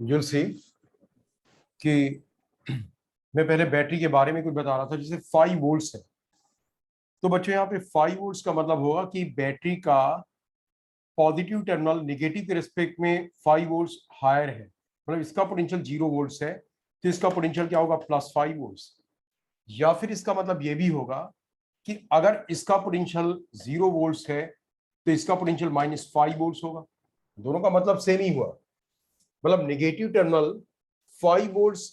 you'll see कि मैं पहले बैटरी के बारे में कुछ बता रहा था, जैसे 5 वोल्ट्स है। तो बच्चों यहाँ पे 5 वोल्ट्स का मतलब होगा कि बैटरी का पॉजिटिव टर्मिनल नेगेटिव के रिस्पेक्ट में 5 वोल्ट्स हायर है, मतलब इसका पोटेंशियल 0 वोल्ट्स है, तो इसका पोटेंशियल क्या होगा, +5 वोल्ट्स। या फिर इसका मतलब ये भी होगा कि अगर इसका पोटेंशियल 0 वोल्ट्स है तो इसका पोटेंशियल -5 वोल्ट्स होगा। दोनों का मतलब सेम ही हुआ, मतलब नेगेटिव टर्मिनल 5 वोल्ट्स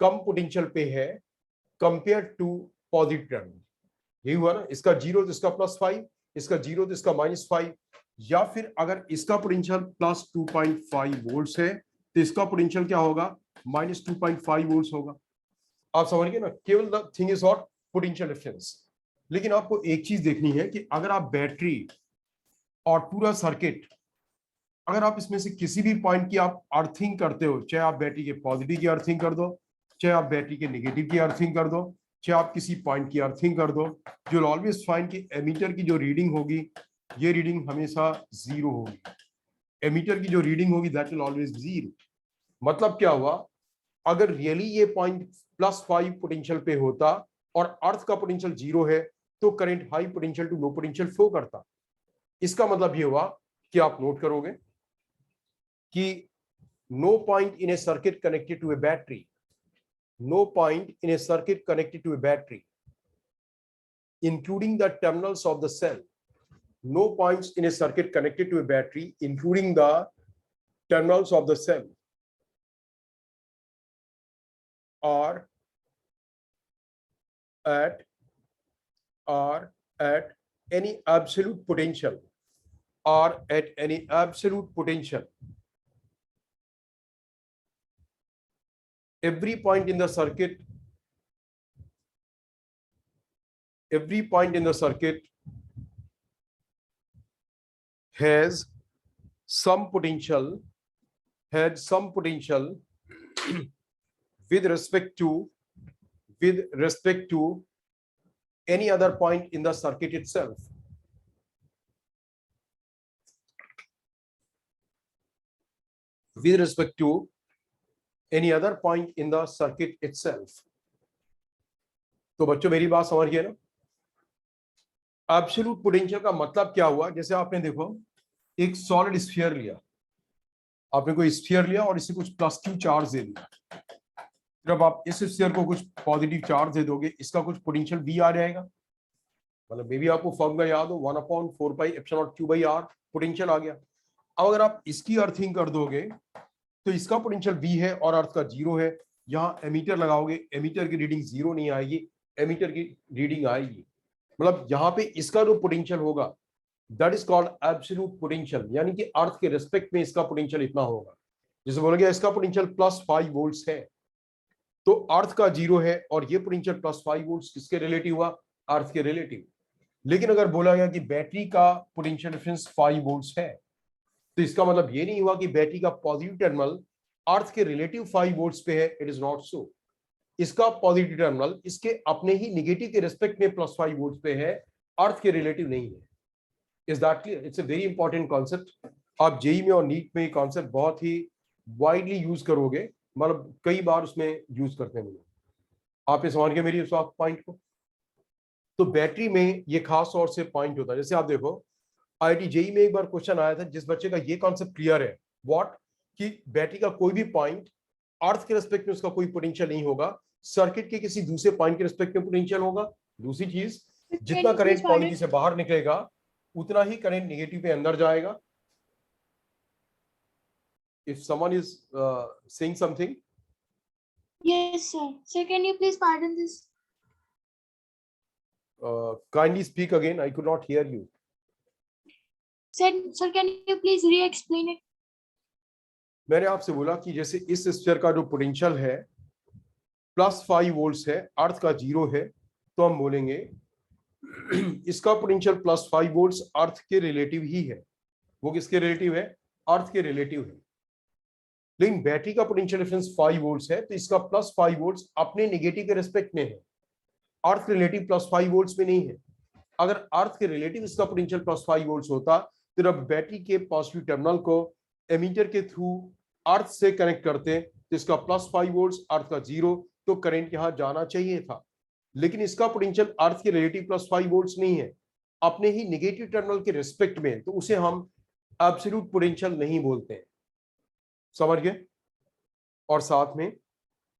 कम पोटेंशियल पे है कंपेयर टू पॉजिटिव टर्मिनल। यही हुआ ना, इसका 0 तो इसका +5, इसका 0 तो इसका -5। या फिर अगर इसका पोटेंशियल +2.5 वोल्ट्स है तो इसका पोटेंशियल क्या होगा, -2.5 वोल्ट्स होगा। आप समझ गए ना, केवल the thing is what, potential difference. लेकिन आपको एक चीज देखनी है कि अगर आप बैटरी और पूरा सर्किट, अगर आप इसमें से किसी भी पॉइंट की आप अर्थिंग करते हो, चाहे आप बैटरी के पॉजिटिव की अर्थिंग कर दो, चाहे आप बैटरी के नेगेटिव की अर्थिंग कर दो, चाहे आप किसी पॉइंट की अर्थिंग कर दो, यू ऑलवेज फाइंड कि एमीटर की जो रीडिंग होगी, ये रीडिंग हमेशा 0 होगी। एमीटर की जो रीडिंग होगी दैट विल ऑलवेज 0। मतलब क्या हुआ, अगर रियली ये पॉइंट +5 पोटेंशियल पे होता और अर्थ का पोटेंशियल 0 है तो current high potential to low potential flow करता। इसका मतलब ये हुआ कि आप नोट करोगे कि no point in a circuit connected to a battery, no point in a circuit connected to a battery including the terminals of the cell, no points in a circuit connected to a battery including the terminals of the cell are at any absolute potential, are at any absolute potential. Every point in the circuit, every point in the circuit has some potential, had some potential with respect to any other point in the circuit itself. With respect to any other point in the circuit itself. तो बच्चों मेरी बात समझ गए ना, absolute potential का मतलब क्या हुआ, जैसे आपने देखो एक सॉलिड स्फीयर लिया, आपने कोई स्फीयर लिया और इसे कुछ +q चार्ज दे दिया। जब आप इस स्फीयर को कुछ पॉजिटिव चार्ज दे दोगे, इसका कुछ पोटेंशियल v आ जाएगा, मतलब मे भी आपको फॉर्मूला याद हो 1/4πε0q/r पोटेंशियल आ गया। अब अगर आप इसकी अर्थिंग कर दोगे तो इसका पोटेंशियल v है और अर्थ का 0 है। यहाँ एमीटर लगाओगे, एमीटर की रीडिंग 0 नहीं आएगी, एमीटर की रीडिंग आएगी। मतलब यहाँ पे इसका जो पोटेंशियल होगा that is called absolute potential, यानी कि अर्थ के रिस्पेक्ट में इसका पोटेंशियल इतना होगा। जैसे बोला गया इसका पोटेंशियल +5 वोल्ट्स है तो अर्थ का 0 है, और ये पोटेंशियल +5 वोल्ट्स किसके रिलेटिव हुआ, अर्थ के रिलेटिव। लेकिन अगर बोला गया कि बैटरी का पोटेंशियल डिफरेंस 5 वोल्ट्स है तो इसका मतलब ये नहीं हुआ कि बैटरी का पॉजिटिव टर्मिनल अर्थ के रिलेटिव 5 वोल्ट्स पे है, इट इज नॉट सो। इसका पॉजिटिव टर्मिनल इसके अपने ही नेगेटिव के रिस्पेक्ट में +5 वोल्ट्स पे है, अर्थ के रिलेटिव नहीं है। Is that clear? It's a very important concept. आप जेई में और नीट में कॉन्सेप्ट बहुत ही वाइडली यूज करोगे, मतलब कई बार उसमें यूज करते हैं लोग। आप ये समझ गए मेरी इस पॉइंट को? तो बैटरी में ये खास तौर से पॉइंट होता है। जैसे आप देखो आईआईटी जेई में एक बार क्वेश्चन आया था जिस बच्चे का ये कॉन्सेप्ट क्लियर है, व्हाट, कि बैटरी का कोई भी पॉइंट अर्थ के रिस्पेक्ट में उसका कोई पोटेंशियल नहीं होगा, सर्किट के किसी दूसरे पॉइंट के रिस्पेक्ट में पोटेंशियल होगा। दूसरी चीज, जितना करंट पॉजिटिव से बाहर निकलेगा उतना ही करंट नेगेटिव पे अंदर जाएगा। If someone is saying something, Yes, sir. Sir, can you please pardon this? Kindly speak again, I could not here you. Sir, can you please re-explain it? मैंने आपसे बोला कि जैसे इस स्फीयर का जो पोटेंशियल है +5 वोल्ट्स है, अर्थ का 0 है, तो हम बोलेंगे इसका पोटेंशियल +5 वोल्ट्स अर्थ के रिलेटिव ही है। वो किसके रिलेटिव है, अर्थ के रिलेटिव है। लेकिन बैटरी का पोटेंशियल डिफरेंस 5 वोल्ट्स है तो इसका +5 वोल्ट्स अपने नेगेटिव के रिस्पेक्ट में है, अर्थ रिलेटिव +5 वोल्ट्स में नहीं है। अगर अर्थ के रिलेटिव इसका पोटेंशियल +5 वोल्ट्स होता तो जब बैटरी के पॉजिटिव टर्मिनल को एमीटर के थ्रू अर्थ से कनेक्ट करते तो इसका +5 वोल्ट, अर्थ का 0, तो करंट यहां जाना चाहिए था, लेकिन इसका पोटेंशियल अर्थ के रिलेटिव +5 वोल्ट नहीं है, अपने ही नेगेटिव टर्मिनल के रिस्पेक्ट में, तो उसे हम एब्सोल्यूट पोटेंशियल नहीं बोलते हैं। समझ गए? और साथ में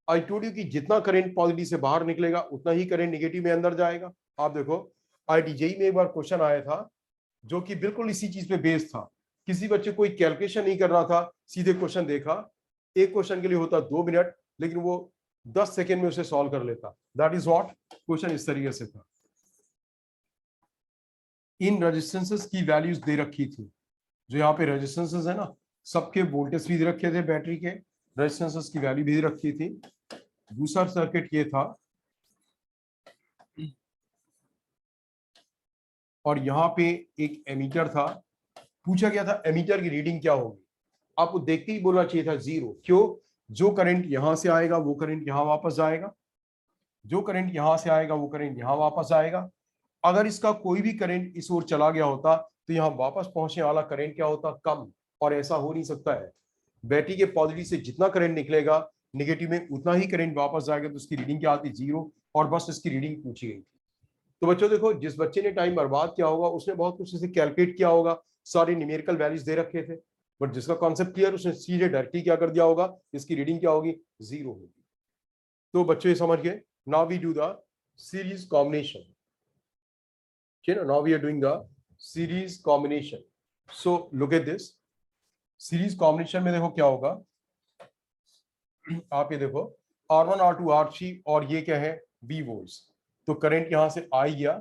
आई टोल्ड यू कि जितना करंट पॉजिटिव से बाहर निकलेगा उतना ही करंट नेगेटिव में अंदर जाएगा। आप देखो IIT-JEE में एक बार क्वेश्चन आया था जो कि बिल्कुल इसी चीज पे बेस्ड था। किसी बच्चे कोई कैलकुलेशन नहीं कर रहा था, सीधे क्वेश्चन देखा, एक क्वेश्चन के लिए होता 2 मिनट, लेकिन वो 10 सेकेंड में उसे सॉल्व कर लेता। दैट इज व्हाट क्वेश्चन इस तरीके से था। इन रेजिस्टेंसेस की वैल्यूज दे रखी थी, जो यहाँ पे रेजिस्टेंसेस है ना, सबके वोल्टेज भी दे रखे थे, बैटरी के रेजिस्टेंसेस की वैल्यू भी दे रखी थी। दूसरा सर्किट ये था, और यहाँ पे एक एमीटर था। पूछा गया था एमीटर की रीडिंग क्या होगी, आपको देखते ही बोलना चाहिए था 0। क्यों? जो करंट यहां से आएगा वो करंट यहां वापस जाएगा, जो करंट यहां से आएगा वो करंट यहां वापस आएगा। अगर इसका कोई भी करंट इस ओर चला गया होता तो यहां वापस पहुंचने वाला करंट क्या होता? कम। और ऐसा हो नहीं सकता है। बैटरी के पॉजिटिव से जितना करंट निकलेगा नेगेटिव में उतना ही करंट वापस जाएगा, तो उसकी रीडिंग क्या आती? 0। और बस इसकी रीडिंग पूछी गई थी। तो बच्चों देखो, जिस बच्चे ने टाइम बर्बाद किया होगा उसने बहुत कुछ इसे कैलकुलेट किया होगा, सारे न्यूमेरिकल वैल्यूज दे रखे थे, बट जिसका कॉन्सेप्ट क्लियर उसने सीधे डायरेक्टली क्या कर दिया होगा, इसकी रीडिंग क्या होगी? 0 होगी। तो बच्चों ये समझ गए। Now we do the series combination. ठीक है ना? Now we are doing the series combination. So look at this. Series combination में देखो क्या होगा, आप ये देखो R1 R2 R3, और ये क्या है? V volts. तो करंट यहां से आई गया,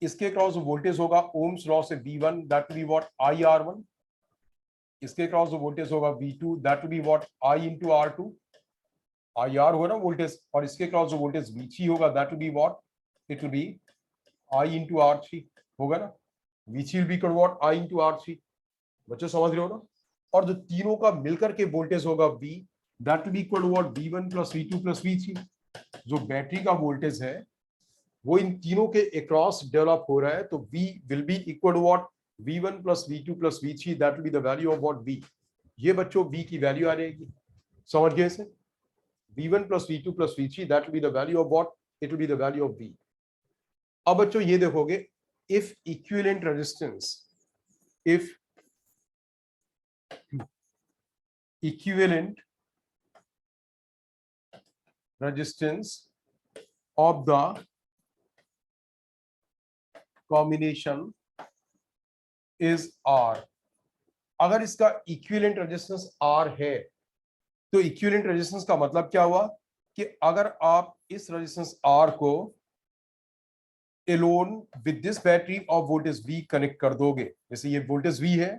इसके क्रॉस वोल्टेज होगा ओम्स लॉ से V1, that will be what IR1। इसके क्रॉस वोल्टेज होगा V2, that will be what I into R2। IR होगा ना वोल्टेज, और इसके क्रॉस वोल्टेज V3 होगा, that will be what? It will be I into R3 होगा ना। V3 will be equal what? I into R3। बच्चों समझ रहे हो ना? और जो तीनों का मिलकर के वोल्टेज होगा V, that will be equal to what? V1 plus V2 plus V3। जो बैटरी का वोल्टेज है वो इन तीनों के अक्रॉस डेवलप हो रहा है, तो V will be equal to what? V1 plus V2 plus V3, that will be the value of what? V। ये बच्चों V की वैल्यू आ रहेगी। समझ गए इसे? V1 plus V2 plus V3, that will be the value of what? It will be the value of V। अब बच्चों ये देखोगे, if equivalent resistance, if equivalent resistance of the combination is R, अगर इसका इक्विवेलेंट रेजिस्टेंस R है, तो equivalent resistance का मतलब क्या हुआ कि अगर आप इस रेजिस्टेंस R को alone with this battery of voltage V connect कर दोगे, जैसे ये वोल्टेज V है,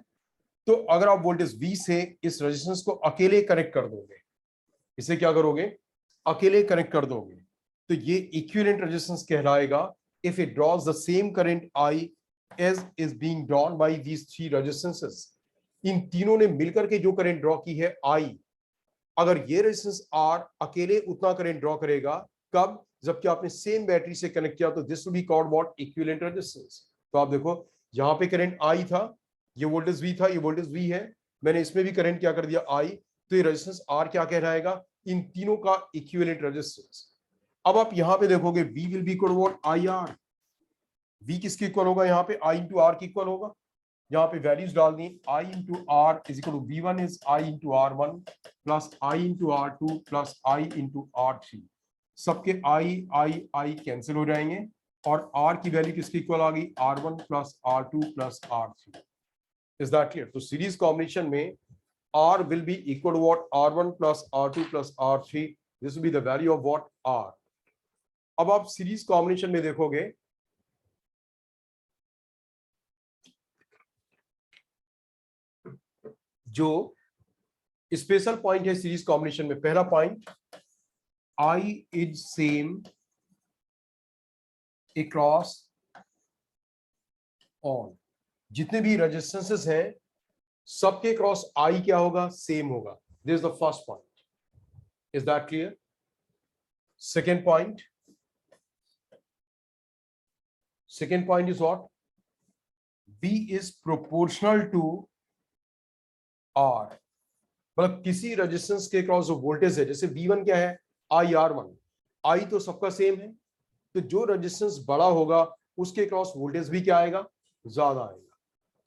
तो अगर आप वोल्टेज V से इस रेजिस्टेंस को अकेले कनेक्ट कर दोगे, इसे क्या करोगे? अकेले कनेक्ट कर दोगे, तो ये इक्विवेलेंट रेजिस्टेंस कहलाएगा if it drawers the same current I as is being drawn by these three resistances। इन तीनों ने मिलकर के जो करंट ड्रॉ की है I, अगर ये रेजिस्टेंस R अकेले उतना करंट ड्रॉ करेगा, कब? जबकि आपने सेम बैटरी से कनेक्ट किया, तो this will be called what? Equivalent resistance. तो आप देखो यहां पे करंट I था, ये वोल्टेज V था, ये वोल्टेज V है, मैंने इसमें भी करंट क्या कर दिया? I। तो ये रेजिस्टेंस R क्या कहलाएगा? इन तीनों का इक्विवेलेंट रेजिस्टेंस। अब आप यहां पे देखोगे V will be equal what? IR। V किसके इक्वल होगा? यहाँ पे I इंटू R के इक्वल होगा। यहाँ पे वैल्यूज डाल दी, I into R is equal to V1 is I into R1 plus I into R2 plus I into R3। सबके I कैंसिल हो जाएंगे, और R की वैल्यू किसकी इक्वल आ गई? R1 plus R2 plus R3। Is that clear? तो series combination में R will be equal to what? R1 plus R2 plus R3। This will be the value of what? R। अब आप series combination में देखोगे, जो special point है series combination में, पहला point, I is same across all। जितने भी रेजिस्टेंसेस हैं सबके क्रॉस I क्या होगा? सेम होगा। This is the first point. Is that clear? Second point, second point is what? B is proportional to R। मतलब किसी रेजिस्टेंस के क्रॉस जो वोल्टेज है, जैसे V1 क्या है, IR1, आई तो सबका सेम है, तो जो रेजिस्टेंस बड़ा होगा उसके क्रॉस वोल्टेज भी क्या आएगा, ज्यादा आएगा।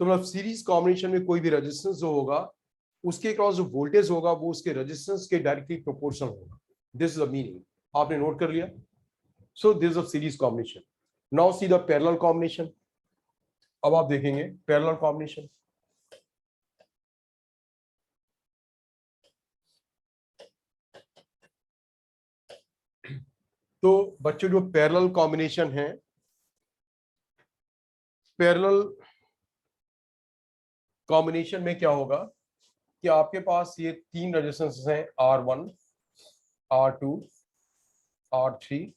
तो मतलब सीरीज कॉम्बिनेशन में कोई भी रेजिस्टेंस जो होगा उसके क्रॉस जो वोल्टेज होगा वो उसके रेजिस्टेंस के डायरेक्टली प्रोपोर्शनल होगा। दिस इज द मीनिंग, आपने नोट कर लिया। So this is series combination. Now see the parallel combination. अब आप देखेंगे पैरेलल कॉम्बिनेशन। तो बच्चों जो पैरेलल कॉम्बिनेशन है, पैरेलल कॉम्बिनेशन में क्या होगा कि आपके पास ये तीन रेजिस्टेंस हैं, R1, R2, R3।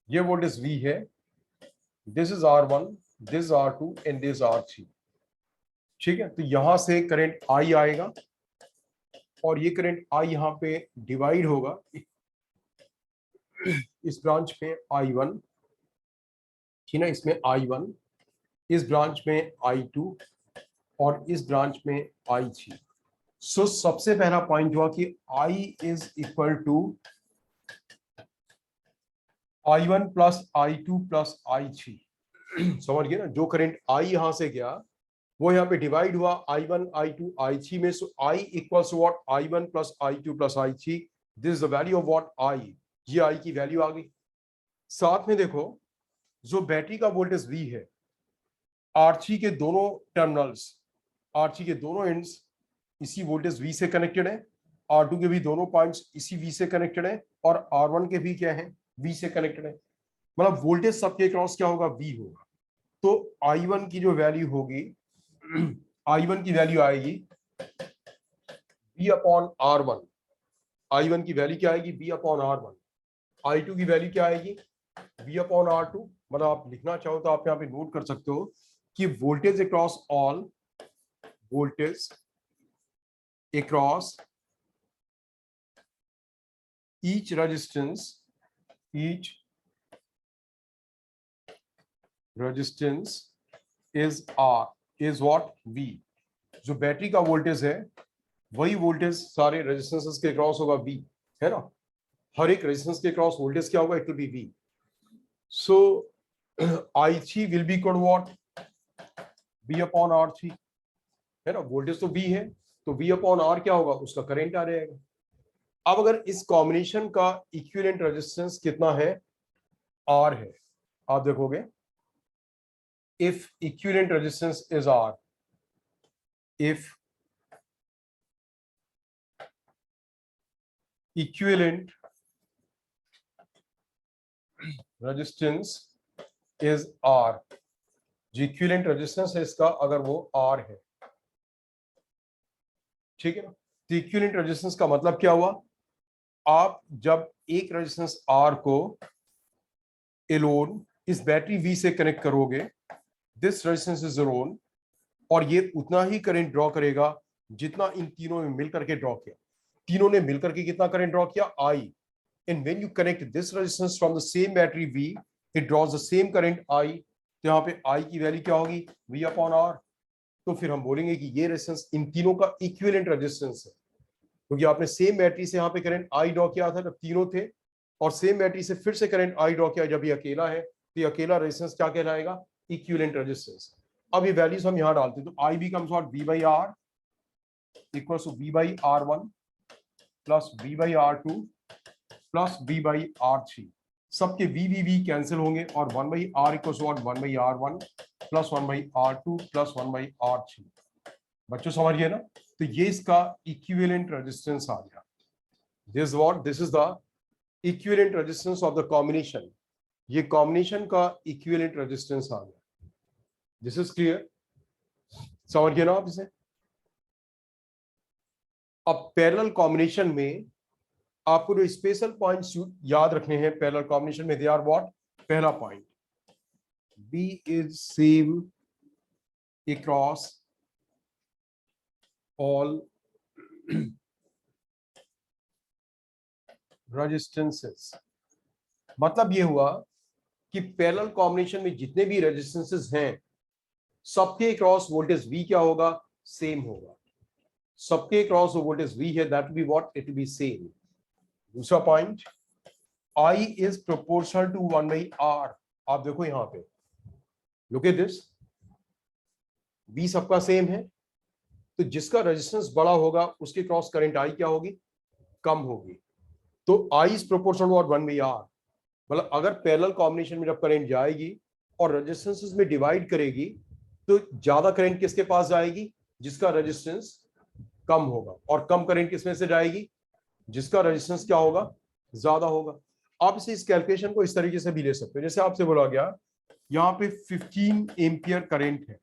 ये वोल्टेज V है, this is R1, this R2 and this R3। ठीक है, तो यहां से करंट I आएगा और ये करंट I यहाँ पे डिवाइड होगा इस ब्रांच में I1, ठीक है, इसमें I1, इस ब्रांच में I2 और इस ब्रांच में I3। सो सबसे पहला पॉइंट हुआ कि I is equal to I1 plus I2 plus I3। समझ गए ना, जो करंट I यहां से गया वो यहाँ पे डिवाइड हुआ I1, I2, I3 में। सो I equals what, I1 plus I2 plus I3। This is the value of what, I। ये I की वैल्यू आ गई। साथ में देखो जो बैटरी का वोल्टेज V है, R3 के दोनों टर्मिनल्स, R3 के दोनों एंड्स इसी वोल्टेज V से कनेक्टेड है, R2 के भी दोनों पॉइंट्स इसी V से कनेक्टेड है और R1 के भी क्या है, V से कनेक्टेड है। मतलब वोल्टेज सबके क्रॉस क्या होगा, V होगा। तो I1 की जो वैल्यू होगी, I1 की वैल्यू आएगी V अपॉन R1। I1 की वैल्यू क्या आएगी, V अपॉन R1। I2 की वैल्यू क्या आएगी, V अपॉन R2। मतलब आप लिखना चाहो तो आप यहाँ पे नोट कर सकते हो कि voltage across all, voltage across each resistance, each resistance is R, is what, V। जो बैटरी का वोल्टेज है वही वोल्टेज सारे रेजिस्टेंसेस के क्रॉस होगा, V, है ना। हर एक रेजिस्टेंस के क्रॉस वोल्टेज क्या होगा, it will B V। So I3 will be equal what, V upon R3, है ना। वोल्टेज तो V है तो V अपॉन R क्या होगा, उसका करंट आ जाएगा। अब अगर इस कॉम्बिनेशन का इक्विवेलेंट रेजिस्टेंस कितना है, R है, आप देखोगे if equivalent resistance is R, if equivalent resistance is R, जो इक्विवेलेंट रेजिस्टेंस है इसका अगर वो R है, ठीक है ना। तो इक्विवेलेंट रेजिस्टेंस का मतलब क्या हुआ, आप जब एक रेजिस्टेंस R को एलोन इस बैटरी V से कनेक्ट करोगे, दिस रेजिस्टेंस इज एलोन, और ये उतना ही करंट ड्रॉ करेगा जितना इन तीनों ने मिलकर के ड्रॉ किया। तीनों ने मिलकर के कितना करंट ड्रॉ किया, I। And when you connect this resistance from the same battery V, it draws the same current I। तो यहाँ पे I की वैल्यू क्या होगी, V अपॉन R। तो फिर हम बोलेंगे कि ये रेजिस्टेंस इन तीनों का इक्विवेलेंट रेजिस्टेंस है, क्योंकि आपने सेम बैटरी से यहाँ पे करंट I ड्रॉ किया था जब तीनों थे, और सेम बैटरी से फिर से करंट I ड्रॉ किया जब ये अकेला है, तो ये अकेला रेजिस्टेंस क्या कहलाएगा, इक्विवेलेंट रेजिस्टेंस। अब ये वैल्यूज हम यहाँ डालते हैं, तो I becomes what, V by R equals to V by R1 plus V by R2 plus V by R3। सबके V कैंसिल होंगे और 1 by R equals what, 1 by R1 plus 1 by R2 plus 1 by R3। बच्चों समझिए ना, तो ये इसका equivalent resistance आ गया। This what, this is the equivalent resistance of the combination. ये कॉम्बिनेशन का इक्विवेलेंट रेजिस्टेंस आ गया। दिस इज क्लियर, समझिए ना आप इसे। अब पैरेलल कॉम्बिनेशन में आपको जो स्पेशल पॉइंट्स याद रखने हैं पैरेलल कॉम्बिनेशन में, दे आर व्हाट, पहला point, B is same across all resistances. मतलब ये हुआ कि पैरेलल कॉम्बिनेशन में जितने भी रेजिस्टेंसेस हैं सबके क्रॉस वोल्टेज V क्या होगा, सेम होगा। सबके क्रॉस वोल्टेज V है, that be what, it be same. दूसरा point, I is proportional to 1/R। आप देखो यहां पे, लुक एट दिस, V सबका सेम है, तो जिसका रेजिस्टेंस बड़ा होगा उसके क्रॉस करंट I क्या होगी, कम होगी। तो I is proportional to 1/R। मतलब अगर पैरेलल कॉम्बिनेशन में जब करंट जाएगी और रेजिस्टेंसेस में डिवाइड करेगी तो ज्यादा करंट किसके पास जाएगी, जिसका रेजिस्टेंस कम होगा, और कम करंट किसमें से जाएगी, जिसका रेजिस्टेंस क्या होगा, ज्यादा होगा। आप इस कैलकुलेशन को इस तरीके से भी ले सकते हो, जैसे आपसे बोला गया यहाँ पे 15 एम्पियर करंट है,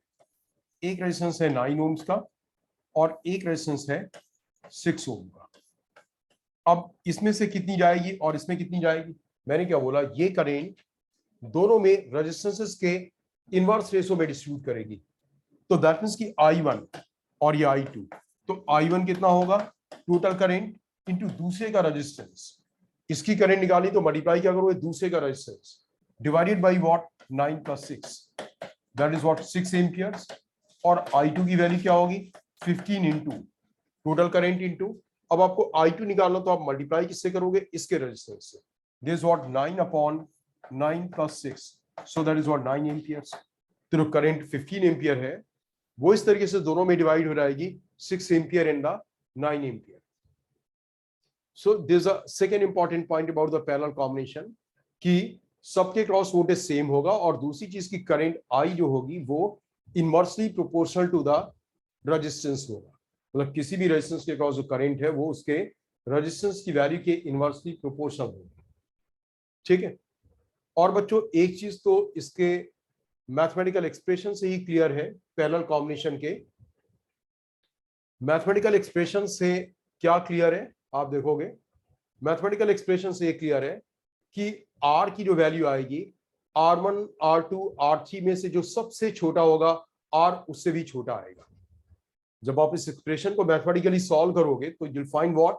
एक रेजिस्टेंस है 9 ओम्स का और एक रेजिस्टेंस है 6 ओम का। अब इसमें से कितनी जाएगी और इसमें कितनी जाएगी, मैंने क्या बोला, ये करंट दोनों में रेजिस्टेंसेस के इनवर्स रेशो में डिस्ट्रीब्यूट करेगी। तो दैट मींस कि I1 और ये I2, तो I1 कितना होगा, टोटल करंट इनटू दूसरे का रेजिस्टेंस। इसकी करंट निकाली तो मल्टीप्लाई क्या करोगे, दूसरे का resistance divided by what, 9 + 6, that is what 6 amperes. और I2 की वैल्यू क्या होगी, 15 इंटू टोटल करंट इंटू, अब आपको I2 निकालना तो आप मल्टीप्लाई किससे करोगे, इसके रेजिस्टेंस से। This is what 9/9 + 6, so that is what 9 amperes. तो करंट 15 एम्पियर है वो इस तरीके से दोनों में डिवाइड हो जाएगी, 6 ampere and the 9 ampere. So this a second important point about the parallel combination कि सबके क्रॉस वोल्टेज सेम होगा, और दूसरी चीज की करंट I जो होगी वो inversely proportional to the resistance होगा। मतलब किसी भी रेजिस्टेंस के क्रॉस जो करंट है वो उसके रेजिस्टेंस की वैल्यू के इनवर्सली प्रोपोर्शनल होगी। ठीक है। और बच्चों एक चीज तो इसके मैथमेटिकल एक्सप्रेशन से ही क्लियर है, पैरेलल कॉम्बिनेशन के मैथमेटिकल एक्सप्रेशन से क्या क्लियर है, आप देखोगे मैथमेटिकल एक्सप्रेशन से ये क्लियर है कि R की जो वैल्यू आएगी, R1 R2 R3 में से जो सबसे छोटा होगा R उससे भी छोटा आएगा। जब आप इस एक्सप्रेशन को मैथमेटिकली सॉल्व करोगे तो you'll find what,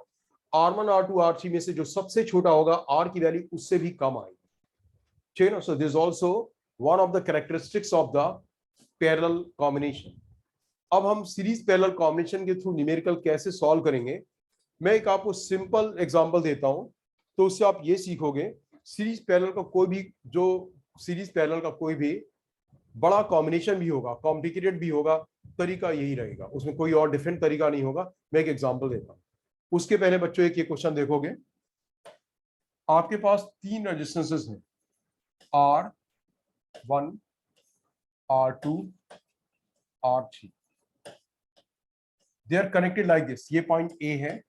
R1 R2 R3 में से जो सबसे छोटा होगा R की वैल्यू उससे भी कम आएगी। ठीक है ना। So this is also one of the characteristics of the parallel combination. अब हम सीरीज पैरेलल कॉम्बिनेशन के थ्रू न्यूमेरिकल कैसे सॉल्व करेंगे, मैं एक आपको सिंपल एग्जांपल देता हूं, तो उससे आप ये सीखोगे सीरीज पैरेलल का कोई भी बड़ा कॉम्बिनेशन भी होगा, कॉम्प्लिकेटेड भी होगा, तरीका यही रहेगा, उसमें कोई और डिफरेंट तरीका नहीं होगा। मैं एक एग्जांपल देता हूं, उसके पहले बच्चों एक ये क्वेश्चन देखोगे, आपके पास 3 रेजिस्टेंसेस हैं, R1 R2 R3, they are connected like this। ये पॉइंट A है,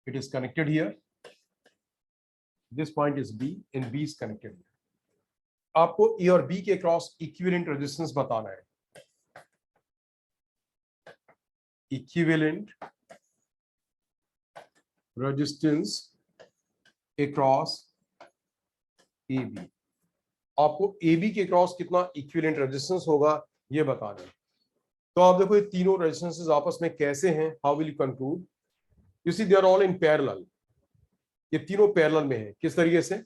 it is connected here, this point is B and B is connected here। आपको A और B के क्रॉस इक्विवेलेंट रेजिस्टेंस बताना है, इक्विवेलेंट रेजिस्टेंस अक्रॉस AB। आपको AB के cross कितना इक्विवेलेंट रेजिस्टेंस होगा ये बताना है। तो आप देखो ये तीनों रेजिस्टेंसेस आपस में कैसे हैं, how will you conclude, you see they are all in parallel, ये तीनों पैरेलल में है। किस तरीके से,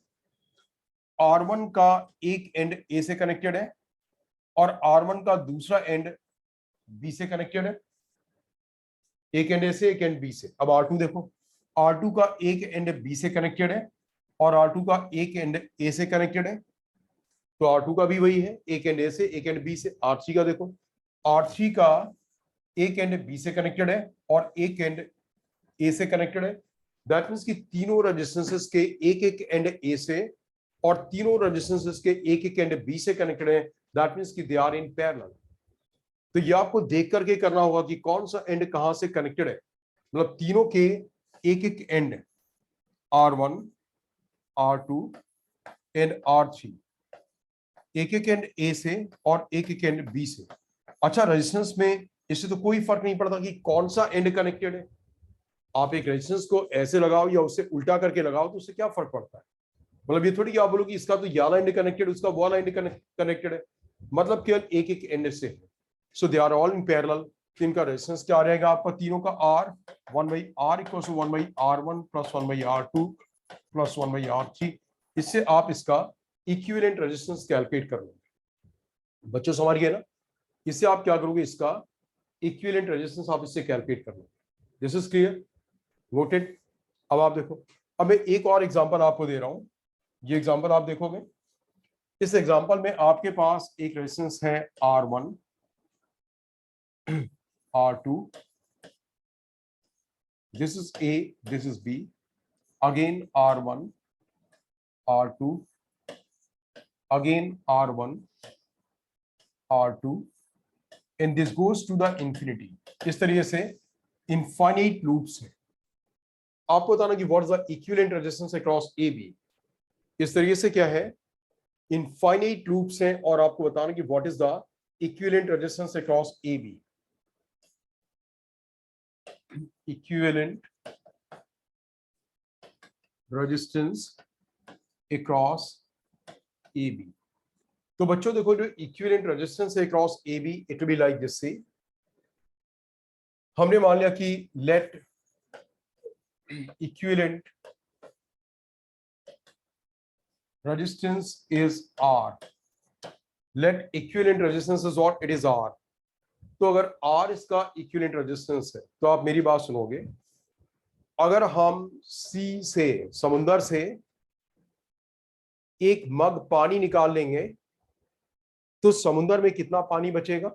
R1 का एक एंड A से कनेक्टेड है और R1 का दूसरा एंड B से कनेक्टेड है, एक एंड A से एक एंड B से। अब R2 देखो, R2 का एक एंड B से कनेक्टेड है और R2 का एक एंड A से कनेक्टेड है, तो R2 का भी वही है, एक एंड A से एक एंड B से। R3 का देखो, R3 का एक एंड B से कनेक्टेड है और एक एंड A से कनेक्टेड है। दैट मींस कि तीनों रेजिस्टेंसेस के एक एक एंड A से और तीनों रेजिस्टेंसेस के एक एक एंड B से कनेक्टेड है। दैट मींस कि दे आर इन पैरेलल। तो ये आपको देख करके करना होगा कि कौन सा एंड कहां से कनेक्टेड है। मतलब तीनों के एक एक and, R1 R2 and R3, एक एक एंड A से और एक एक एंड B से। अच्छा, रेजिस्टेंस में इससे तो कोई फर्क नहीं पड़ता कि कौन सा एंड कनेक्टेड है। आप एक रेजिस्टेंस को ऐसे लगाओ या उससे उल्टा करके लगाओ तो उससे क्या फर्क पड़ता है। मतलब ये थोड़ी कि आप बोलो कि इसका तो ये वाला एंड कनेक्टेड, उसका वो वाला एंड कनेक्टेड है, मतलब केवल एक एक एंड से है। So they are all in parallel. तो इनका रेजिस्टेंस क्या रहेगा आपका तीनों का, R 1/R equals to 1/R1 plus 1/R2 plus 1/R3। इससे आप इसका इक्विवेलेंट रेजिस्टेंस कैलकुलेट कर लोगे। बच्चों समझ गए ना? इससे आप क्या करोगे, इसका इक्विवेलेंट रेजिस्टेंस आप इससे कैलकुलेट कर लोगे। This is clear, noted. अब आप देखो, अब मैं एक और एग्जांपल आपको दे रहा हूं। ये एग्जांपल आप देखोगे, इस एग्जांपल में आपके पास एक रेजिस्टेंस है R1, R2, this is A, this is B, again R1, R2, again R1, R2, and this goes to the infinity। इस तरीके से इनफाइनाइट लूप्स है। आपको बताना कि what is the equivalent resistance across A B. इस तरीके से क्या है, इनफाइनाइट लूप्स हैं, और आपको बताना कि what is the equivalent resistance across A B. Equivalent resistance across A B. तो बच्चों देखो, जो इक्विवेलेंट रेजिस्टेंस है across A B, it will be like this. से हमने मान लिया कि let equivalent resistance is R, let equivalent resistance is what? It is R। तो अगर R इसका equivalent resistance है, तो आप मेरी बात सुनोगे, अगर हम सी से, समुंदर से एक मग पानी निकाल लेंगे, तो समुंदर में कितना पानी बचेगा?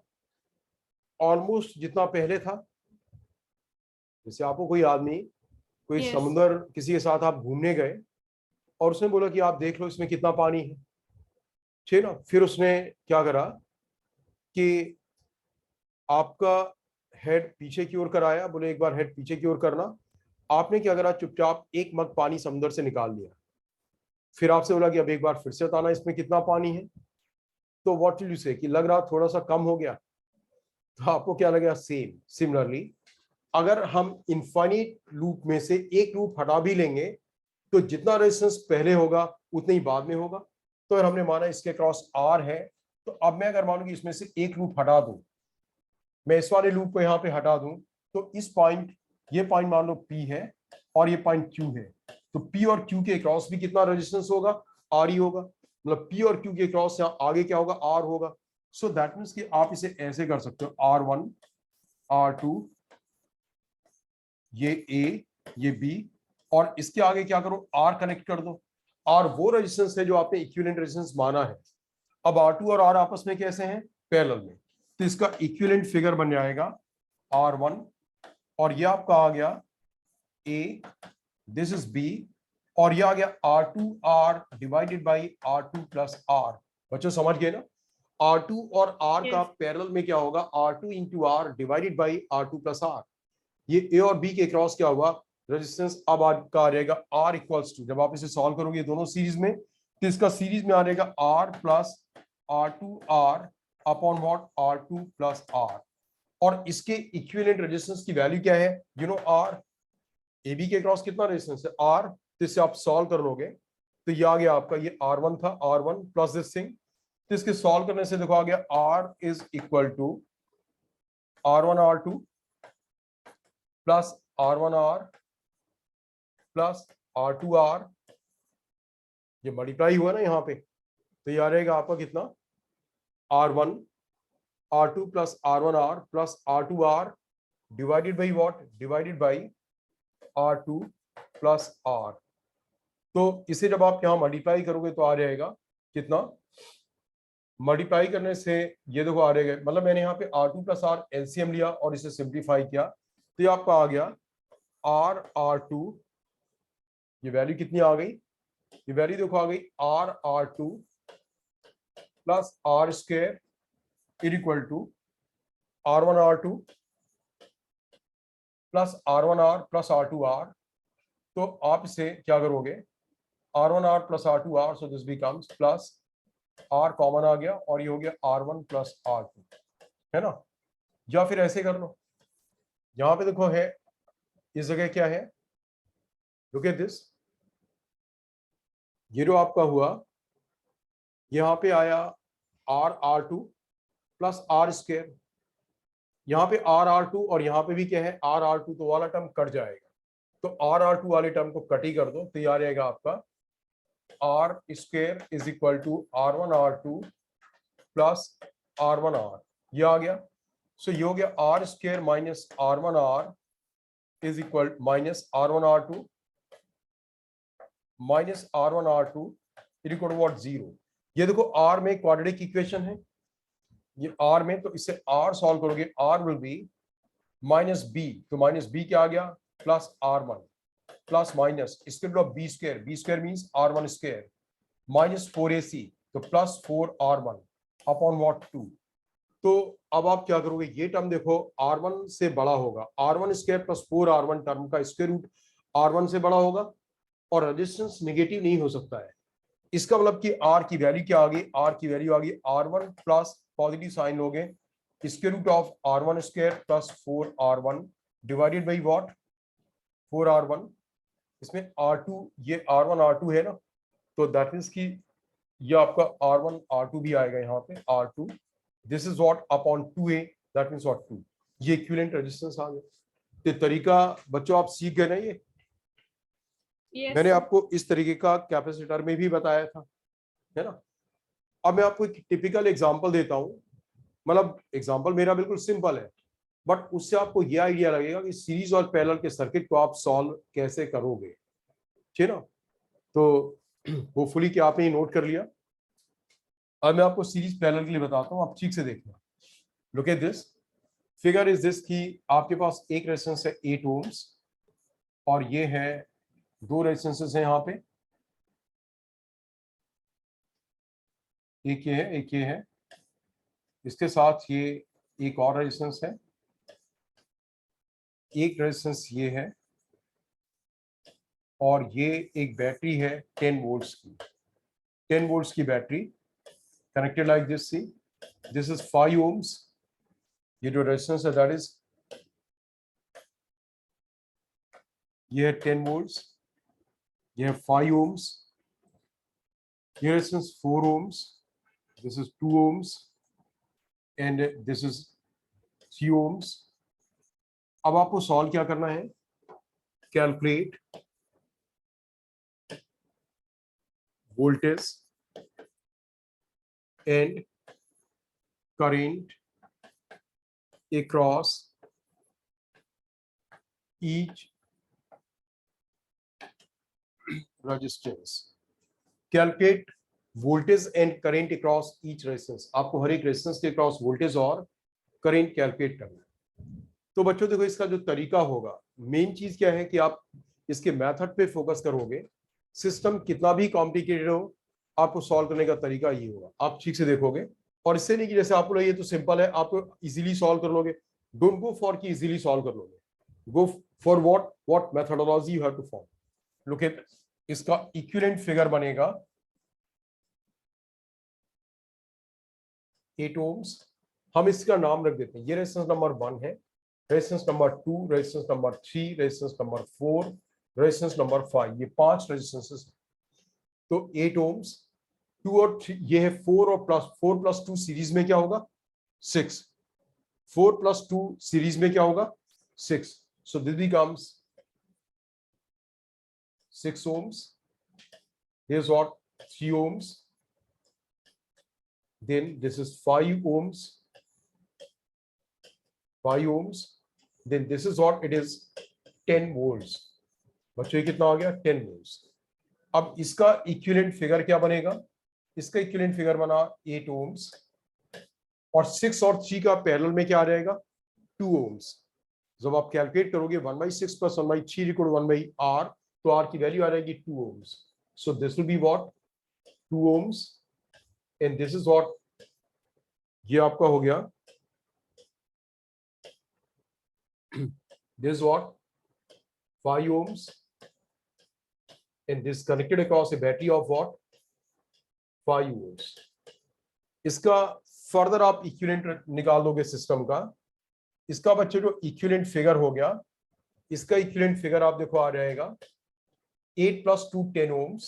ऑलमोस्ट जितना पहले था। जैसे आपको कोई आदमी, कोई Yes. समुंदर, किसी के साथ आप घूमने गए और उसने बोला कि आप देख लो इसमें कितना पानी है, ठीक ना? फिर उसने क्या करा कि आपका हेड पीछे की ओर कराया, बोले एक बार हेड पीछे की ओर करना। आपने क्या करा, चुपचाप एक मग पानी समुद्र से निकाल लिया। फिर आपसे बोला कि अब एक बार फिर से बताना इसमें कितना पानी है। तो व्हाट विल यू से, कि लग रहा थोड़ा सा कम हो गया, तो आपको क्या लगेगा? सेम। सिमिलरली अगर हम इनफाइनाइट लूप में से एक लूप हटा भी लेंगे, तो जितना रेजिस्टेंस पहले होगा उतना ही बाद में होगा। तो अगर हमने माना इसके क्रॉस R है, तो अब मैं अगर मानूं कि इसमें से एक लूप हटा दूं, मैं इस वाले लूप को यहाँ पे हटा दूं, तो इस पॉइंट, ये पॉइंट मान लो P है और ये पॉइंट Q है, तो P और Q के क्रॉस भी कितना रेजिस्टेंस होगा? R ही होगा। मतलब P और Q के क्रॉस यहाँ आगे क्या होगा? R होगा। सो दैट मीन्स कि आप इसे ऐसे कर सकते हो, R1, R2, ये A, ये B, और इसके आगे क्या करो? R कनेक्ट कर दो। R वो रेजिस्टेंस है जो आपने इक्विवेलेंट रेजिस्टेंस माना है। अब R2 और R आपस में कैसे हैं? पैरेलल में। तो इसका इक्विवेलेंट फिगर बन जाएगा R1, और ये आपका आ गया A, दिस इज B, और ये आ गया R2R divided by R2 plus R। बच्चों समझ गए ना? R2 और R Yes. का पैरेलल में क्या होगा? R2 into R divided by R2 plus R। ये A और B के क्रॉस क्या हुआ? रेजिस्टेंस। अब आपका आ जाएगा R इक्वल्स टू, जब आप इसे सॉल्व करोगे दोनों सीरीज में, तो इसका सीरीज में आ जाएगा R plus R2R upon what? R2 plus R। और इसके इक्विवेलेंट रेजिस्टेंस की वैल्यू क्या है? You know R। A B के क्रॉस कितना रेजिस्टेंस है? R। तो इससे आप सॉल्व कर लोगे, तो ये आ गया आपका, ये R1 था, R1 प्लस दिस थिंग। तो इसके सॉल्व करने से देखो आ गया R is equal to R1 R2 plus R1 R plus R2 R। ये मल्टीप्लाई हुआ ना यहाँ पे, तो ये आ रहेगा आपका कितना? R1 R2 plus R1 R plus R2 R divided by what? Divided by R2 plus R। तो इसे जब आप यहाँ मल्टीप्लाई करोगे तो आ जाएगा कितना? मल्टीप्लाई करने से ये देखो आ रहेगा, मतलब मैंने यहाँ पे R2 प्लस R एलसीएम लिया और इसे सिंप्लीफाई किया, तो ये आपका आ गया R2। ये वैल्यू कितनी आ गई? ये वैल्यू देखो आ गई R2 plus R square equal to R1 R2 plus R1 R plus R2 R। तो आप इसे क्या करोगे? R1 R plus R2 R, so this becomes plus R common आ गया और ये हो गया R1 प्लस R2, है ना? या फिर ऐसे कर लो, यहां पे देखो है, इस जगह क्या है? लुक एट दिस, ये जो आपका हुआ, यहाँ पे आया R2 प्लस R स्क्वायर, यहाँ पे R2 और यहाँ पे भी क्या है? R2, तो वाला टर्म कट जाएगा, तो R2 वाले टर्म को कट ही कर दो, तो ये आ जाएगा आपका R square is equal to R1 R2 plus R1 R, ये आ गया। सो ये हो गया R square minus R1 R is equal minus R1 R2 minus R1 R2 equal to what 0। ये देखो R में क्वाड्रेटिक इक्वेशन है, ये R में, तो इससे R सॉल्व करोगे, R will be minus B, तो माइनस बी क्या आ गया plus R1 plus minus square root of B square means R1 square minus 4AC, तो प्लस 4R1 अपॉन व्हाट 2। तो अब आप क्या करोगे, ये टर्म देखो R1 से बड़ा होगा, R1 square plus 4R1 term का स्क्वायर रूट R1 से बड़ा होगा, और रेजिस्टेंस नेगेटिव नहीं हो सकता है। इसका मतलब कि R की वैल्यू क्या आ गई, R की वैल्यू आ गई R1 प्लस पॉजिटिव साइन लोगे square root of R1 square plus 4R1 divided by what 4R1, इसमें R2, ये R1 R2 है ना, तो दैट मींस कि ये आपका R1 R2 भी आएगा यहाँ पे R2, this is what upon 2A, that means what 2, ये इक्विवेलेंट रेजिस्टेंस आ गया। तो तरीका बच्चों आप सीख गए ना ये। Yes, मैंने sir. आपको इस तरीके का कैपेसिटर में भी बताया था, है ना। अब मैं आपको एक टिपिकल एग्जांपल देता हूं, मतलब एग्जांपल मेरा बिल्कुल सिंपल है, बट उससे आपको ये आइडिया लगेगा कि सीरीज और पैरेलल के सर्किट को आप सॉल्व कैसे करोगे, ठीक है ना। तो होपफुली कि आपने ये नोट कर लिया। अब मैं आपको सीरीज पैरेलल के लिए बताता हूं, आप ठीक से देखना। Look at this figure is this कि आपके पास एक रेजिस्टेंस है 8 ओम्स और ये है दो रेजिस्टेंसेस हैं यहाँ पे, एक ये है एक ये है, इसके साथ ये एक और रेजिस्टेंस है, एक रेजिस्टेंस ये है, और ये एक बैटरी है 10 वोल्ट्स की, 10 वोल्ट्स की battery connected like this. See this is 5 ohms, ये जो रेजिस्टेंस है दैट इज, ये है 10 वोल्ट्स, ये है 5 ओम्स, ये resistance 4 ohms, this is 2 ohms and this is 3 ohms। अब आपको सॉल्व क्या करना है, calculate voltage and current across each resistance। Calculate voltage and current across each resistance, आपको हर एक रेजिस्टेंस के अक्रॉस वोल्टेज और करंट कैलकुलेट करना है। तो बच्चों देखो इसका जो तरीका होगा, मेन चीज क्या है कि आप इसके मेथड पे फोकस करोगे, सिस्टम कितना भी कॉम्प्लिकेटेड हो आपको सॉल्व करने का तरीका ये होगा, आप ठीक से देखोगे। और इससे नहीं कि जैसे आपको लगे ये तो सिंपल है आप तो इजीली सॉल्व कर लोगे, डोंट गो फॉर कि इजीली सॉल्व कर लोगे, go for what methodology you have to follow. Look at, इसका इक्विवेलेंट फिगर बनेगा 8 ओम्स, हम इसका नाम रख देते हैं, ये रेजिस्टेंस नंबर 1 है, resistance number 2, resistance number 3, resistance number 4, resistance number 5, ये 5 रेजिस्टेंसेस। तो 8 ओम्स, 2 और 3, ये है 4 और प्लस 4 प्लस 2 सीरीज में क्या होगा 6, 4 प्लस 2 सीरीज में क्या होगा 6, सो this becomes 6 ohms, here's what 3 ohms, then this is 5 ohms, 5 ohms, then this is what it is 10 volts। बच्चों ये कितना आ गया 10 volts। अब इसका इक्विवेलेंट फिगर क्या बनेगा, इसका इक्विवेलेंट फिगर बना 8 ohms और 6 और 3 का पैरेलल में क्या आ जाएगा 2 ohms। जब आप कैलकुलेट करोगे 1/6 प्लस 1/3 इक्वल 1/r, तो r की वैल्यू आ जाएगी 2 ohms। So this will be what 2 ohms and this is what, ये आपका हो गया this is what 5 ohms and this connected across a battery of what 5 volts। इसका फर्दर आप इक्विवेलेंट निकाल दोगे सिस्टम का, इसका बच्चे जो इक्विवेलेंट फिगर हो गया, इसका इक्विवेलेंट फिगर आप देखो आ जाएगा 8 + 2 10 ohms,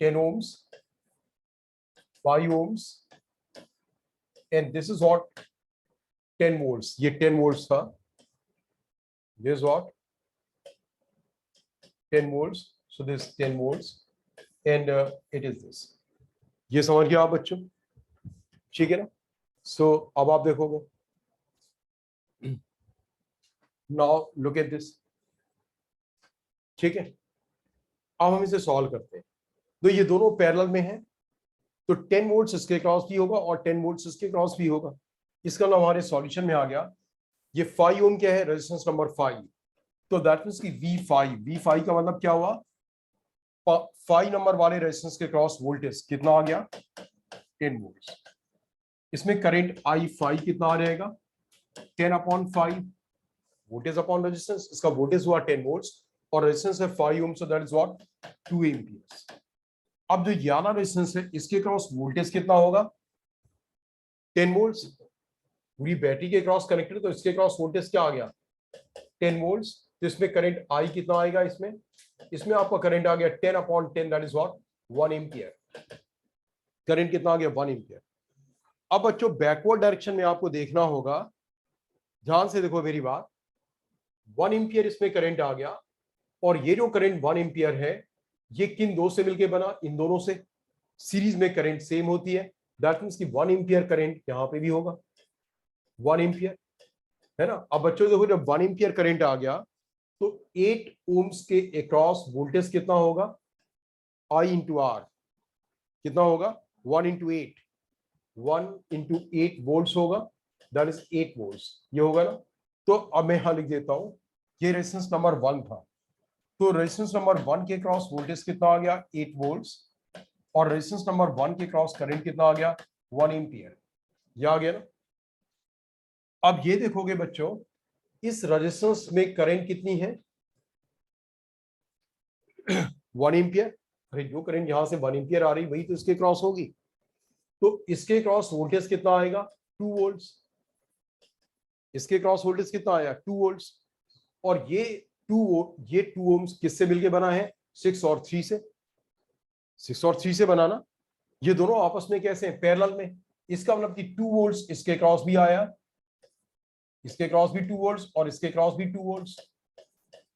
10 ohms, 5 ohms and this is what 10 volts, ये 10 volts था, this is what 10 volts, so this 10 volts and it is this. ये समझ गया आप बच्चों, ठीक है ना? सो अब आप देखोगे, नाउ लुक एट दिस, ठीक है? अब हम इसे सॉल्व करते हैं। तो ये दोनों पैरेलल में हैं, तो 10 वोल्ट्स इसके क्रॉस भी होगा और 10 वोल्ट्स इसके क्रॉस भी होगा। इसका नाम हमारे सॉल्यूशन में आ गया। ये 5 ओम क्या है? Resistance number 5। तो दैट मींस की V5 का मतलब क्या हुआ? 5 नंबर वाले रेजिस्टेंस के क्रॉस वोल्टेज कितना आ गया? 10 वोल्ट्स। इसमें करंट I5 कितना आ जाएगा? 10/5 वोल्टेज अपॉन रेजिस्टेंस। इसका वोल्टेज हुआ 10 वोल्ट्स और रेजिस्टेंस है 5 ohm, so that is what? 2 amperes. अब जो ये वाला रेजिस्टेंस है इसके क्रॉस वोल्टेज कितना होगा? 10 वोल्ट्स। पूरी बैटरी के क्रॉस कनेक्टेड, तो इसके क्रॉस वोल्टेज क्या आ गया? 10 वोल्ट्स। तो इसमें करंट I कितना आएगा? इसमें आपका करंट आ गया 10/10, that is what? 1 ampere. Current कितना आ गया? 1 एम्पियर। अब बच्चों बैकवर्ड डायरेक्शन में आपको देखना होगा, ध्यान से देखो मेरी बात। 1 एम्पियर इसमें करंट आ गया और ये जो करंट 1 एम्पियर है ये किन दो से मिलके बना? इन दोनों से। सीरीज में करंट सेम होती है, दैट मींस कि 1 एम्पियर करंट यहां पे भी होगा, 1 एम्पियर, है ना? अब बच्चों देखो, जब 1 एम्पियर करंट आ गया तो 8 ओम्स के अक्रॉस वोल्टेज कितना होगा? I इंटू आर कितना होगा? 1 इंटू 8, 1 इंटू 8 वोल्ट्स होगा, दैट इज 8 वोल्ट्स। ये होगा ना? तो अब मैं यहां लिख देता हूं, ये रेजिस्टेंस नंबर 1 था। तो रेजिस्टेंस नंबर 1 के क्रॉस वोल्टेज कितना आ गया? 8 वोल्ट्स। और रेजिस्टेंस नंबर 1 के क्रॉस करंट कितना आ गया? 1 एम्पियर। ये आ गया ना? अब ये देखोगे बच्चों, इस रेजिस्टेंस में करंट कितनी है? 1 एम्पियर। अरे जो करंट यहां से 1 एम्पियर आ रही वही तो इसके क्रॉस होगी। तो इसके क्रॉस वोल्टेज कितना आएगा? 2 वोल्ट्स। इसके क्रॉस वोल्टेज कितना आया? 2 वोल्ट्स। और ये 2 ओम्स किससे मिलके बना है? 6 और 3 से। 6 और 3 से बनाना। ये दोनों आपस में कैसे हैं? पैरेलल में। इसका मतलब कि 2 वोल्ट्स इसके क्रॉस भी आया, इसके क्रॉस भी 2 वोल्ट्स और इसके क्रॉस भी 2 वोल्ट्स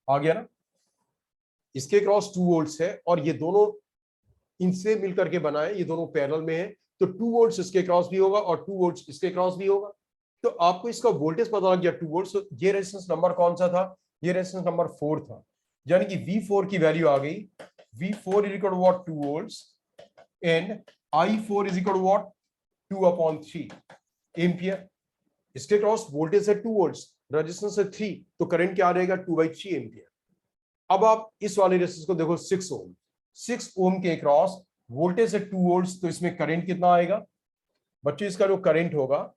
आ गया ना? इसके क्रॉस 2 वोल्ट्स है और ये दोनों इनसे मिलकर के बना है, ये दोनों पैरेलल में है, तो 2 वोल्ट्स इसके क्रॉस भी होगा और 2 वोल्ट्स इसके क्रॉस भी होगा। तो आपको इसका वोल्टेज पता लग गया 2 वोल्ट्स। तो ये रेजिस्टेंस नंबर कौन सा था? ये रेजिस्टेंस नंबर 4 था। यानी कि V4 की वैल्यू आ गई, V4 is equal to what? 2 volts and I4 is equal to what? 2/3 ampere. इसके क्रॉस वोल्टेज है 2 वोल्ट्स, रेजिस्टेंस है 3, तो करंट क्या आ जाएगा? 2/3 एम्पियर। अब आप इस वाले रेजिस्टेंस को देखो, 6 ओम। 6 ओम के क्रॉस वोल्टेज है 2 वोल्ट्स, तो इसमें करंट कितना आएगा बच्चों? इसका जो करंट होगा,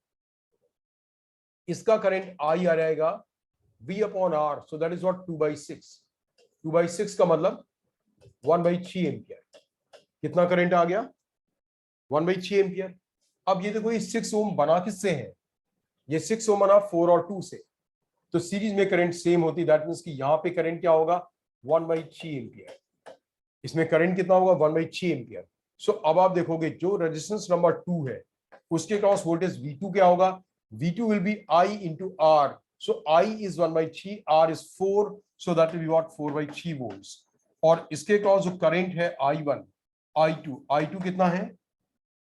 इसका करंट I आ जाएगा V/R, so that is what? 2/6। 2/6 का मतलब 1/3 एम्पियर। कितना करंट आ गया? 1/3 एम्पियर। अब ये देखो, ये 6 ओम बना किससे है? ये 6 ओम बना 4 और 2 से, तो सीरीज में करंट सेम होती, दैट मींस कि यहां पे करंट क्या होगा? 1/3 एम्पियर। इसमें करंट कितना होगा? 1/3 एम्पियर। सो अब आप देखोगे जो रेजिस्टेंस नंबर 2 है उसके क्रॉस वोल्टेज V2 क्या होगा? V2 will be I into R. So I is 1/3, R is 4, so that will be what? 4/3 volts. और इसके क्रॉस जो करंट है I1, I2 कितना है?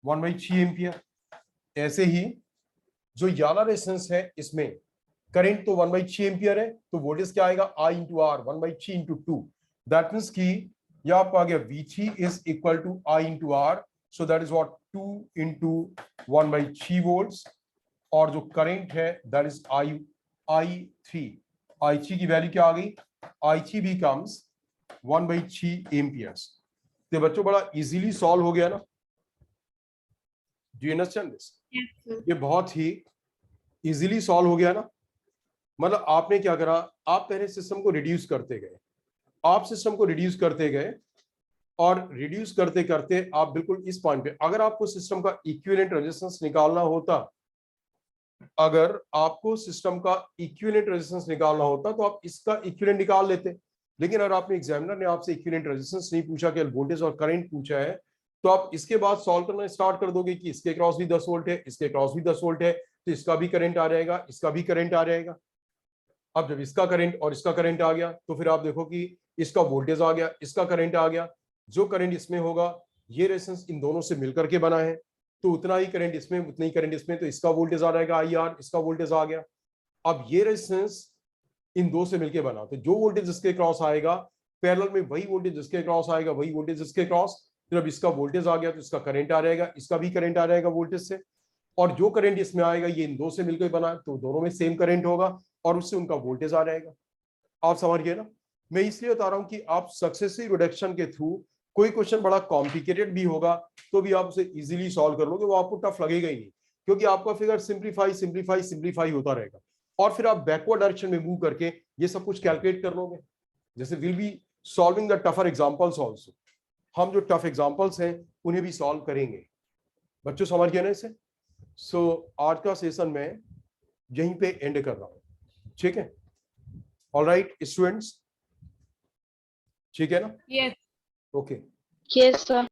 1/3 एम्पियर। ऐसे ही जो याला रेजिस्टेंस है इसमें करंट तो 1/3 एम्पियर है, तो वोल्टेज क्या आएगा? I into R, 1/3 into 2, that means कि यह आपको आ गया V3 is equal to I into R, so that is what? 2 into 1/3 volts. और जो करंट है दैट इज I3 की वैल्यू क्या आ गई? I3 becomes 1/3 amperes. तो बच्चों बड़ा इजीली सॉल्व हो गया ना? Do you understand this? ये बहुत ही इजीली सॉल्व हो गया ना? मतलब आपने क्या करा, आप पहले सिस्टम को रिड्यूस करते गए, आप सिस्टम को रिड्यूस करते गए और रिड्यूस करते करते आप बिल्कुल इस पॉइंट पे, अगर आपको सिस्टम का इक्विवेलेंट रेजिस्टेंस निकालना होता, अगर आपको सिस्टम का इक्विवेलेंट रेजिस्टेंस निकालना होता तो आप इसका इक्विवेलेंट निकाल लेते। लेकिन अगर आपने एग्जामिनर ने आपसे इक्विवेलेंट रेजिस्टेंस नहीं पूछा, केवल वोल्टेज और करंट पूछा है, तो आप इसके बाद सॉल्व करना स्टार्ट कर दोगे कि इसके क्रॉस भी 10 वोल्ट है, इसके क्रॉस भी 10 वोल्ट है, तो इसका भी करंट आ जाएगा, इसका भी करंट आ जाएगा। अब जब इसका करंट और इसका करंट आ गया तो फिर आप देखो कि इसका वोल्टेज आ गया, इसका करंट आ गया, जो करंट इसमें होगा ये रेजिस्टेंस इन दोनों से मिलकर के बना है, तो उतना ही करंट इसमें उतना ही करंट इसमें, तो इसका वोल्टेज आ जाएगा IR, इसका वोल्टेज आ गया। अब ये रेजिस्टेंस इन दो से मिलकर बना, तो जो वोल्टेज इसके क्रॉस आएगा पैरेलल में वही वोल्टेज इसके क्रॉस आएगा, वही वोल्टेज इसके क्रॉस। तो जब इसका वोल्टेज आ गया तो इसका करंट आ जाएगा, इसका भी करंट आ जाएगा वोल्टेज से, और जो करंट इसमें आएगा ये इन दो से मिलकर बना, तो दोनों में सेम करंट होगा और उससे उनका वोल्टेज आ जाएगा। आप समझ गए ना? मैं इसलिए बता रहा हूं कि आप सक्सेसिव रिडक्शन के थ्रू कोई क्वेश्चन बड़ा कॉम्प्लिकेटेड भी होगा तो भी आप उसे इजीली सॉल्व कर लोगे, वो आपको टफ लगेगा ही नहीं, क्योंकि आपका फिगर सिंप्लीफाई सिंप्लीफाई सिंप्लीफाई होता रहेगा और फिर आप बैकवर्ड डायरेक्शन में मूव करके ये सब कुछ कैलकुलेट कर लोगे। जैसे will be solving the tougher examples also, हम जो टफ एग्जांपल्स हैं उन्हें भी सॉल्व करेंगे। बच्चों समझ गए ना इसे? सो आज का सेशन में यहीं पे एंड कर रहा हूं, ठीक है? ऑलराइट स्टूडेंट्स, ठीक है ना? Yes. Okay Yes, sir.